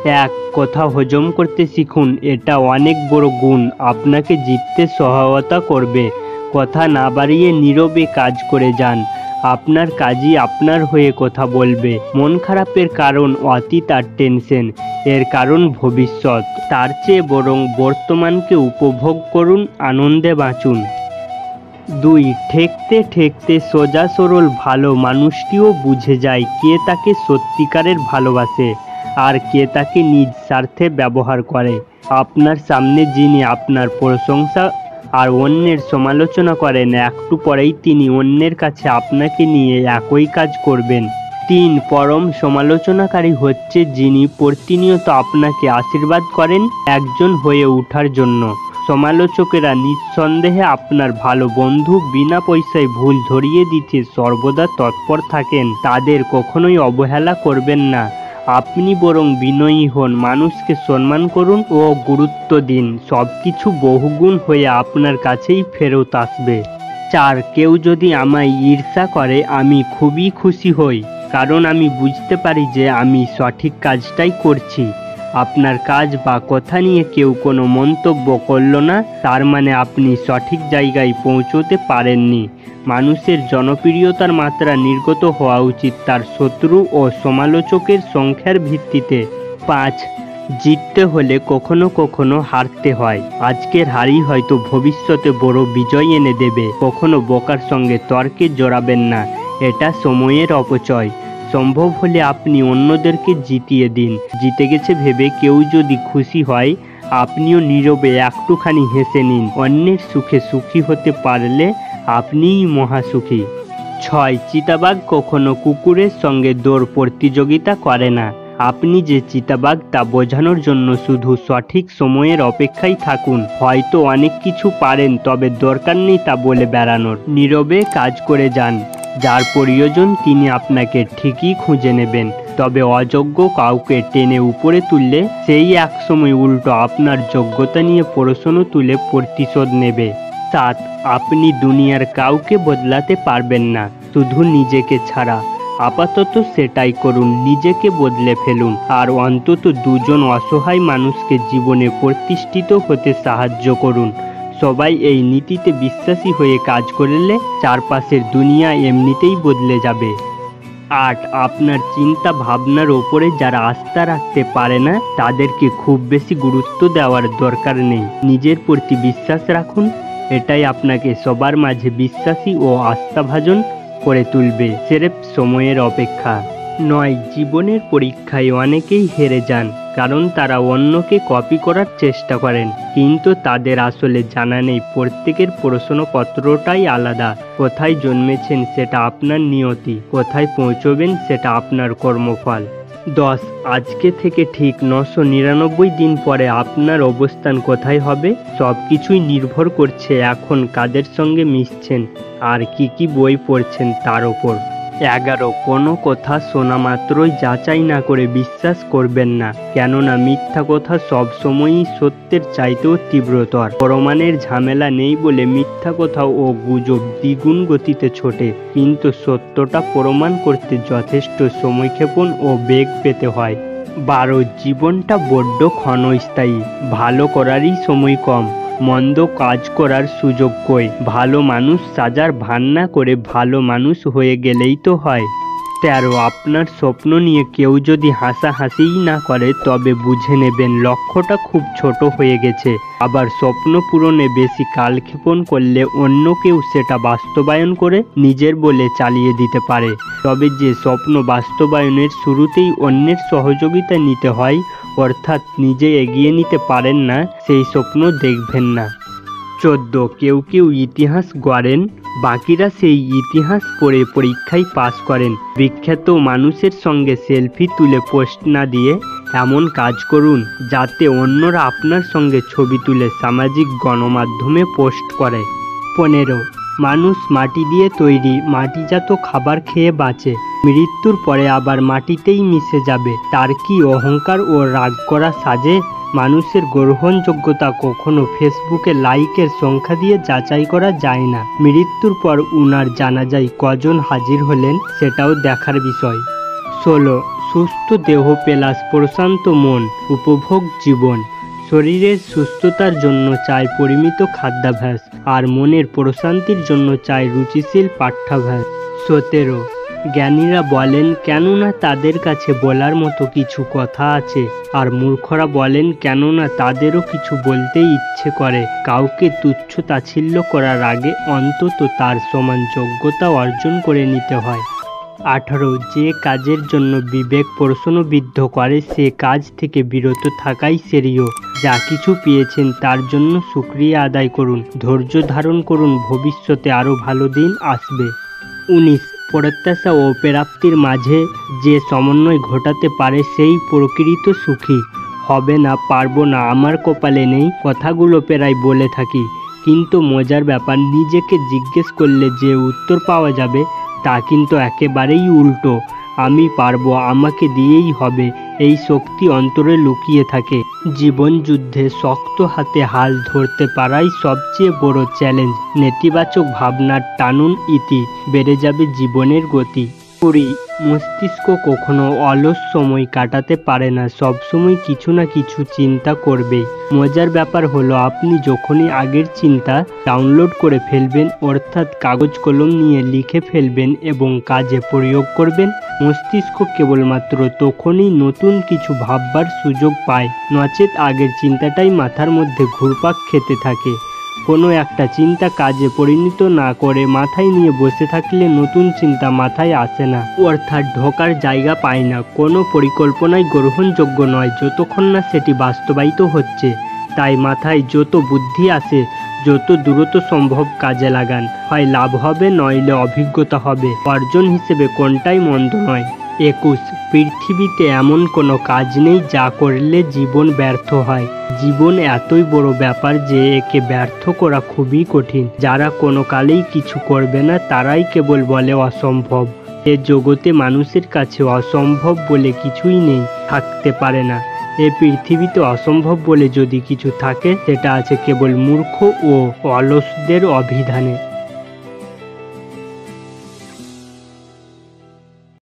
এক, কথা হজম করতে শিখুন। এটা অনেক বড় গুণ, আপনাকে জিততে সহায়তা করবে। কথা না বাড়িয়ে নীরবে কাজ করে যান। আপনার কাজই আপনার হয়ে কথা বলবে। মন খারাপের কারণ অতীত আর টেনশন, এর কারণ ভবিষ্যৎ। তার চেয়ে বরং বর্তমানকে উপভোগ করুন, আনন্দে বাঁচুন। 2, ঠেকতে ঠেকতে সোজা সরল ভালো মানুষটিও বুঝে যায় কে তাকে সত্যিকারের ভালোবাসে আর কে তাকে নিজ স্বার্থে ব্যবহার করে। আপনার সামনে যিনি আপনার প্রশংসা আর অন্যের সমালোচনা করেন, একটু পরেই তিনি অন্যের কাছে আপনাকে নিয়ে একই কাজ করবেন। 3, পরম সমালোচনাকারী হচ্ছে যিনি প্রতিনিয়ত আপনাকে আশীর্বাদ করেন একজন হয়ে ওঠার জন্য। সমালোচকেরা নিঃসন্দেহে আপনার ভালো বন্ধু, বিনা পয়সায় ভুল ধরিয়ে দিতে সর্বদা তৎপর থাকেন। তাদের কখনোই অবহেলা করবেন না, আপনি বরং বিনয়ী হন, মানুষকে সম্মান করুন ও গুরুত্ব দিন। সব কিছু বহুগুণ হয়ে আপনার কাছেই ফেরত আসবে। 4, কেউ যদি আমায় ঈর্ষা করে আমি খুবই খুশি হই, কারণ আমি বুঝতে পারি যে আমি সঠিক কাজটাই করছি। আপনার কাজ বা কথা নিয়ে কেউ কোনো মন্তব্য করল না, তার মানে আপনি সঠিক জায়গায় পৌঁছতে পারেননি। মানুষের জনপ্রিয়তার মাত্রা নির্গত হওয়া উচিত তার শত্রু ও সমালোচকের সংখ্যার ভিত্তিতে। 5, জিততে হলে কখনো কখনো হারতে হয়। আজকের হারই হয়তো ভবিষ্যতে বড় বিজয় এনে দেবে। কখনো বোকার সঙ্গে তর্কে জড়াবেন না, এটা সময়ের অপচয়। সম্ভব হলে আপনি অন্যদেরকে জিতিয়ে দিন। জিতে গেছে ভেবে কেউ যদি খুশি হয়, আপনিও নীরবে একটুখানি হেসে নিন। অন্যের সুখে সুখী হতে পারলে আপনিই মহাসুখী। 6, চিতাবাঘ কখনো কুকুরের সঙ্গে দৌড় প্রতিযোগিতা করে না। আপনি যে চিতাবাঘ তা বোঝানোর জন্য শুধু সঠিক সময়ের অপেক্ষায় থাকুন। হয়তো অনেক কিছু পারেন, তবে দরকার নেই তা বলে বেড়ানোর। নীরবে কাজ করে যান, যার প্রয়োজন তিনি আপনাকে ঠিকই খুঁজে নেবেন। তবে অযোগ্য কাউকে টেনে উপরে তুললে সেই একসময় উল্টো আপনার যোগ্যতা নিয়ে প্রশ্ন তুলে প্রতিশোধ নেবে। 7, আপনি দুনিয়ার কাউকে বদলাতে পারবেন না, শুধু নিজেকে ছাড়া। আপাতত সেটাই করুন, নিজেকে বদলে ফেলুন আর অন্তত দুজন অসহায় মানুষকে জীবনে প্রতিষ্ঠিত হতে সাহায্য করুন। সবাই এই নীতিতে বিশ্বাসী হয়ে কাজ করলে চারপাশের দুনিয়া এমনিতেই বদলে যাবে। 8, আপনার চিন্তা ভাবনার ওপরে যারা আস্থা রাখতে পারে না তাদেরকে খুব বেশি গুরুত্ব দেওয়ার দরকার নেই। নিজের প্রতি বিশ্বাস রাখুন, এটাই আপনাকে সবার মাঝে বিশ্বাসী ও আস্থাভাজন করে তুলবে। সেরেফ সময়ের অপেক্ষা। 9, জীবনের পরীক্ষায় অনেকেই হেরে যান কারণ তারা অন্যকে কপি করার চেষ্টা করেন, কিন্তু তাদের আসলে জানা নেই প্রত্যেকের প্রশ্নপত্রটাই আলাদা। কোথায় জন্মেছেন সেটা আপনার নিয়তি, কোথায় পৌঁছবেন সেটা আপনার কর্মফল। 10, আজকে থেকে ঠিক 999 দিন পরে আপনার অবস্থান কোথায় হবে সব কিছুই নির্ভর করছে এখন কাদের সঙ্গে মিশছেন আর কি বই পড়ছেন তার ওপর। 11, কোনো কথা শোনা মাত্রই যাচাই না করে বিশ্বাস করবেন না, কেননা মিথ্যা কথা সবসময়ই সত্যের চাইতেও তীব্রতর। প্রমাণের ঝামেলা নেই বলে মিথ্যা কথা ও গুজব দ্বিগুণ গতিতে ছোটে, কিন্তু সত্যটা প্রমাণ করতে যথেষ্ট সময়ক্ষেপণ ও বেগ পেতে হয়। 12, জীবনটা বড্ড ক্ষণস্থায়ী, ভালো করারই সময় কম, মন্দ কাজ করার সুযোগ কই। ভালো মানুষ সাজার ভান না করে ভালো মানুষ হয়ে গেলেই তো হয়। 13, আপনার স্বপ্ন নিয়ে কেউ যদি হাসাহাসিই না করে তবে বুঝে নেবেন লক্ষ্যটা খুব ছোট হয়ে গেছে। আবার স্বপ্ন পূরণে বেশি কালক্ষেপণ করলে অন্য কেউ সেটা বাস্তবায়ন করে নিজের বলে চালিয়ে দিতে পারে। তবে যে স্বপ্ন বাস্তবায়নের শুরুতেই অন্যের সহযোগিতা নিতে হয়, অর্থাৎ নিজে এগিয়ে নিতে পারেন না, সেই স্বপ্ন দেখবেন না। 14, কেউ ইতিহাস গড়েন, বাকিরা সেই ইতিহাস পড়ে পরীক্ষায় পাস করেন। বিখ্যাত মানুষের সঙ্গে সেলফি তুলে পোস্ট না দিয়ে এমন কাজ করুন যাতে অন্যরা আপনার সঙ্গে ছবি তুলে সামাজিক গণমাধ্যমে পোস্ট করে। 15, মানুষ মাটি দিয়ে তৈরি, মাটিজাত খাবার খেয়ে বাঁচে, মৃত্যুর পরে আবার মাটিতেই মিশে যাবে। তার কি অহংকার ও রাগ করা সাজে? মানুষের গ্রহণযোগ্যতা কখনো ফেসবুকে লাইকের সংখ্যা দিয়ে যাচাই করা যায় না। মৃত্যুর পর উনার জানাজায় কজন হাজির হলেন সেটাও দেখার বিষয়। 16, সুস্থ দেহ প্লাস প্রশান্ত মন, উপভোগ জীবন। শরীরের সুস্থতার জন্য চাই পরিমিত খাদ্যাভ্যাস, আর মনের প্রশান্তির জন্য চাই রুচিশীল পাঠ্যাভ্যাস। 17, জ্ঞানীরা বলেন কেননা তাদের কাছে বলার মতো কিছু কথা আছে, আর মূর্খরা বলেন কেননা তাদেরও কিছু বলতে ইচ্ছে করে। কাউকে তুচ্ছ তাচ্ছিল্য করার আগে অন্তত তার সমান যোগ্যতা অর্জন করে নিতে হয়। 18, যে কাজের জন্য বিবেক প্রশ্নবিদ্ধ করে সে কাজ থেকে বিরত থাকাই শ্রেয়। যা কিছু পেয়েছেন তার জন্য শুকরিয়া আদায় করুন, ধৈর্য ধারণ করুন, ভবিষ্যতে আরও ভালো দিন আসবে। 19, প্রত্যাশা ও প্রাপ্তির মাঝে যে সমন্বয় ঘটাতে পারে সেই প্রকৃত সুখী। হবে না, পারবো না, আমার কপালে নেই, কথাগুলো প্রায় বলে থাকি, কিন্তু মজার ব্যাপার নিজেকে জিজ্ঞেস করলে যে উত্তর পাওয়া যাবে তা কিন্তু একেবারেই উল্টো। আমি পারবো, আমাকে দিয়েই হবে, এই শক্তি অন্তরে লুকিয়ে থাকে। জীবন যুদ্ধে শক্ত হাতে হাল ধরতে পারাই সবচেয়ে বড় চ্যালেঞ্জ। নেতিবাচক ভাবনার টানুন ইতি, বেড়ে যাবে জীবনের গতি। 20, মস্তিষ্ক কখনো অলস সময় কাটাতে পারে না, সবসময় কিছু না কিছু চিন্তা করবে। মজার ব্যাপার হলো আপনি যখনই আগের চিন্তা ডাউনলোড করে ফেলবেন, অর্থাৎ কাগজ কলম নিয়ে লিখে ফেলবেন এবং কাজে প্রয়োগ করবেন, মস্তিষ্ক কেবলমাত্র তখনই নতুন কিছু ভাববার সুযোগ পায়, নচেত আগের চিন্তাটাই মাথার মধ্যে ঘুরপাক খেতে থাকে। কোনো একটা চিন্তা কাজে পরিণত না করে মাথায় নিয়ে বসে থাকলে নতুন চিন্তা মাথায় আসে না, অর্থাৎ ঢোকার জায়গা পায় না, কোনো পরিকল্পনাই গ্রহণযোগ্য নয় যতক্ষণ না সেটি বাস্তবায়িত হচ্ছে। তাই মাথায় যত বুদ্ধি আসে যত দ্রুত সম্ভব কাজে লাগান, হয় লাভ হবে নইলে অভিজ্ঞতা হবে, অর্জন হিসেবে কোনটাই মন্দ নয়। 21, পৃথিবীতে এমন কোনো কাজ নেই যা করলে জীবন ব্যর্থ হয়। জীবন এতই বড় ব্যাপার যে একে ব্যর্থ করা খুবই কঠিন। যারা কোনো কালেই কিছু করবে না তারাই কেবল বলে অসম্ভব। এ জগতে মানুষের কাছে অসম্ভব বলে কিছুই নেই, থাকতে পারে না। এ পৃথিবীতে অসম্ভব বলে যদি কিছু থাকে সেটা আছে কেবল মূর্খ ও অলসদের অভিধানে।